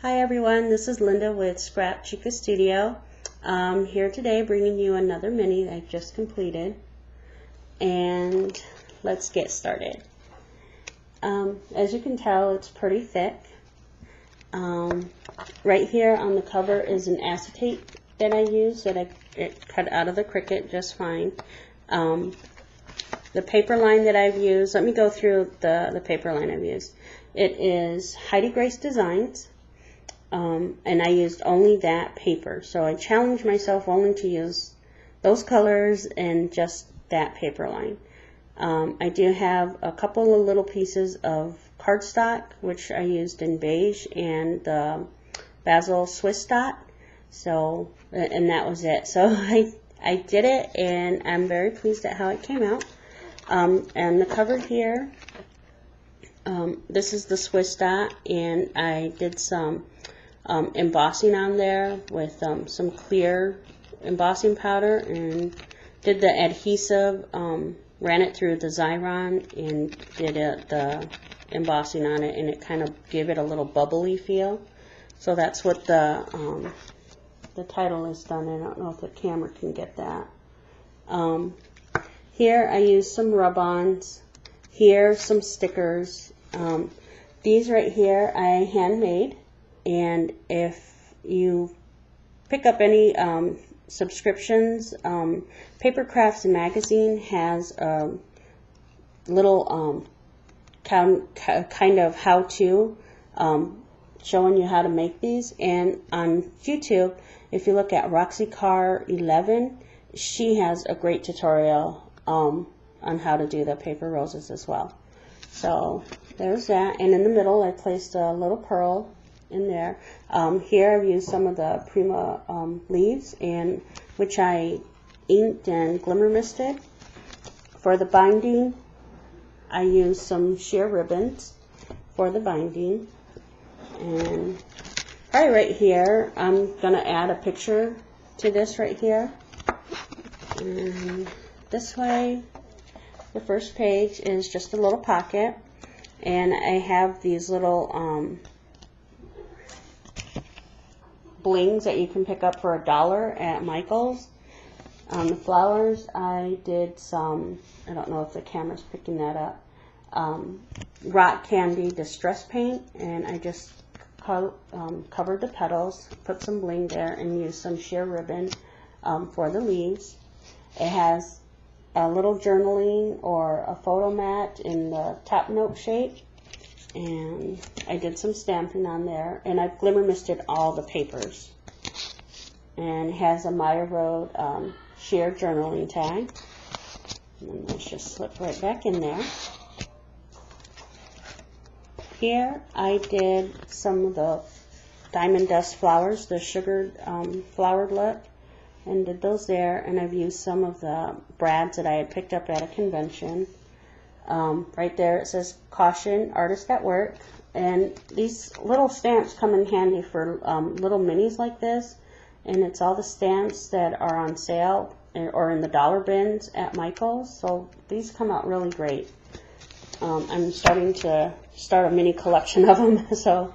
Hi everyone, this is Linda with ScrapChica Studio. Here today bringing you another mini I've just completed, and let's get started. As you can tell, it's pretty thick. Right here on the cover is an acetate that I used that I cut out of the Cricut just fine. The paper line that I've used, let me go through the paper line I've used. It is Heidi Grace Designs. And I used only that paper, so I challenged myself only to use those colors and just that paper line. I do have a couple of little pieces of cardstock, which I used in beige and the Basil Swiss dot, so, and that was it. So I did it, and I'm very pleased at how it came out. And the cover here, this is the Swiss dot, and I did some embossing on there with some clear embossing powder, and did the adhesive, ran it through the Xyron and did the embossing on it, and it kind of gave it a little bubbly feel. So that's what the title is done. I don't know if the camera can get that. Here I used some rub-ons. Here some stickers. These right here I handmade. And if you pick up any subscriptions, Paper Crafts Magazine has a little kind of how-to showing you how to make these. And on YouTube, if you look at Roxy Carr 11, she has a great tutorial on how to do the paper roses as well. So there's that. And in the middle, I placed a little pearl in there. Here I've used some of the Prima leaves, and which I inked and glimmer misted. For the binding, I used some sheer ribbons for the binding. And probably right here, I'm gonna add a picture to this right here. And this way, the first page is just a little pocket, and I have these little blings that you can pick up for $1 at Michael's. The flowers, I did some, I don't know if the camera's picking that up, rock candy distress paint, and I just covered the petals, put some bling there, and used some sheer ribbon for the leaves. It has a little journaling or a photo mat in the top note shape. And I did some stamping on there, and I've glimmer misted all the papers. And it has a Meyer Road sheer journaling tag. And then let's just slip right back in there. Here I did some of the diamond dust flowers, the sugared flowered look, and did those there. And I've used some of the brads that I had picked up at a convention. Right there it says caution, artist at work, and these little stamps come in handy for little minis like this, and it's all the stamps that are on sale or in the dollar bins at Michael's, so these come out really great. I'm starting to start a mini collection of them, so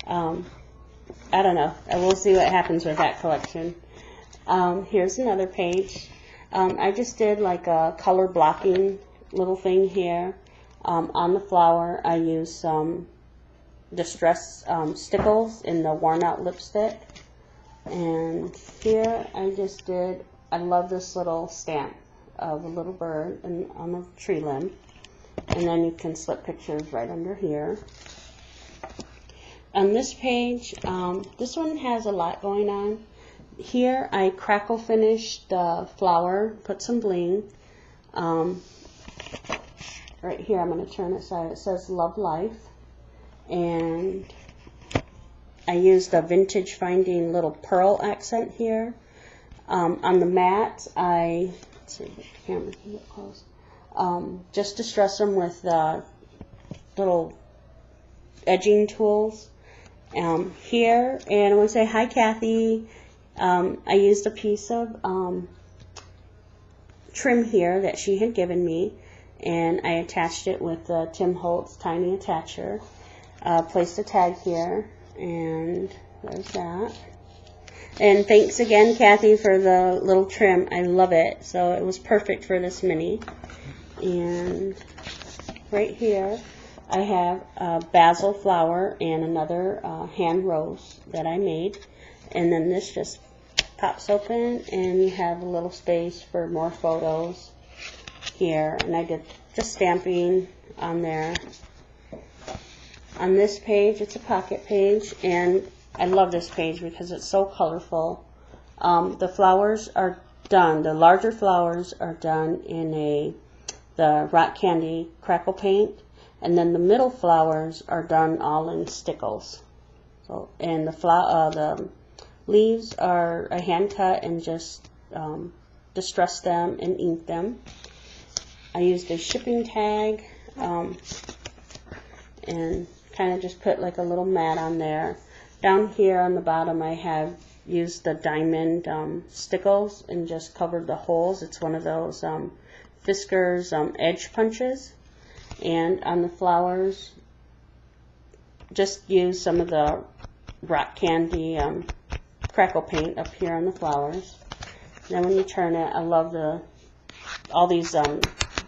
I don't know, I will see what happens with that collection. Here's another page. I just did like a color blocking little thing here. On the flower, I used some distress stickles in the worn out lipstick. And here I just did, I love this little stamp of a little bird on a tree limb. And then you can slip pictures right under here. On this page, this one has a lot going on. Here I crackle finished the flower, put some bling. Right here, I'm going to turn it so it says Love Life, and I used a vintage finding little pearl accent here. On the mat, let's see if the camera can get close, just distress them with little edging tools. Here, and I want to say hi Kathy, I used a piece of trim here that she had given me, and I attached it with Tim Holtz tiny attacher. Placed a tag here, And there's that. And thanks again, Kathy, for the little trim. I love it. So it was perfect for this mini. And right here, I have a basil flower and another hand rose that I made. And then this just pops open, and you have a little space for more photos here. And I did just stamping on there. On this page, it's a pocket page, and I love this page because it's so colorful. The flowers are done, the larger flowers are done in the rock candy crackle paint, and then the middle flowers are done all in stickles. So, and the leaves are a hand cut and just distress them and ink them. I used a shipping tag and kind of just put like a little mat on there. Down here on the bottom, I have used the diamond stickles and just covered the holes. It's one of those Fisker's edge punches. And on the flowers, just use some of the rock candy crackle paint up here on the flowers. Then when you turn it, I love all these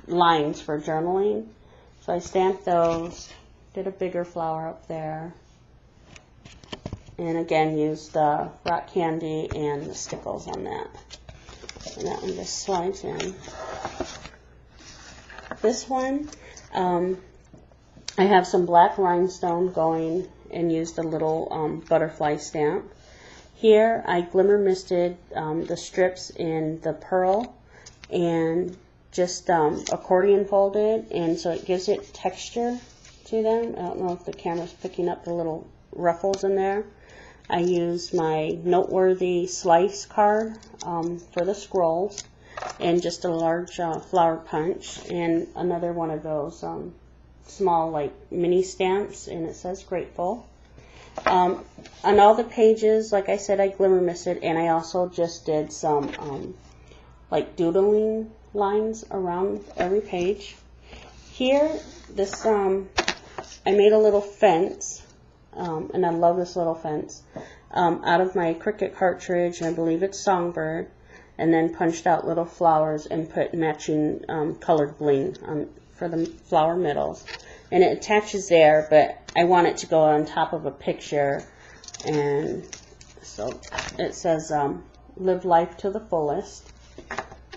lines for journaling. So I stamped those, did a bigger flower up there. And again, used the rock candy and the stickles on that. And that one just slides in. This one, I have some black rhinestone going and used a little butterfly stamp. Here, I glimmer misted the strips in the pearl and just accordion folded, and so it gives it texture to them. I don't know if the camera's picking up the little ruffles in there. I used my noteworthy slice card for the scrolls, and just a large flower punch, and another one of those small like mini stamps, and it says grateful. On all the pages, like I said, I glimmer misted, and I also just did some like doodling lines around every page. Here, this I made a little fence. And I love this little fence, out of my Cricut cartridge, and I believe it's Songbird, and then punched out little flowers and put matching colored bling for the flower middles. And it attaches there, but I want it to go on top of a picture, and so it says live life to the fullest.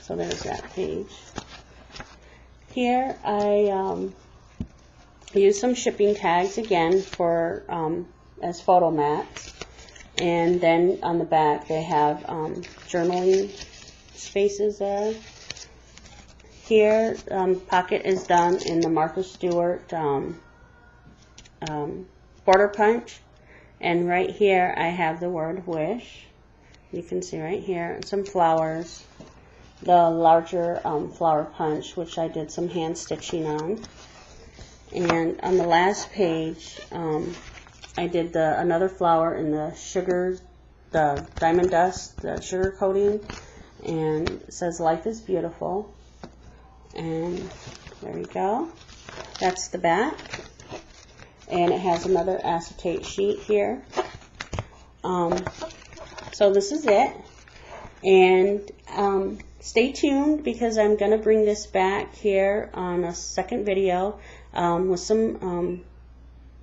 So there's that page. Here I use some shipping tags again for as photo mats, and then on the back they have journaling spaces there. Here, pocket is done in the Martha Stewart border punch, and right here I have the word wish. You can see right here, and some flowers. The larger flower punch, which I did some hand stitching on. And on the last page, I did another flower in the sugar, the diamond dust, the sugar coating, and it says life is beautiful. And there we go. That's the back. And it has another acetate sheet here. So this is it. And stay tuned, because I'm going to bring this back here on a second video with some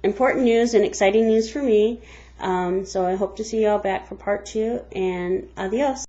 important news and exciting news for me. So I hope to see you all back for part 2, and adios.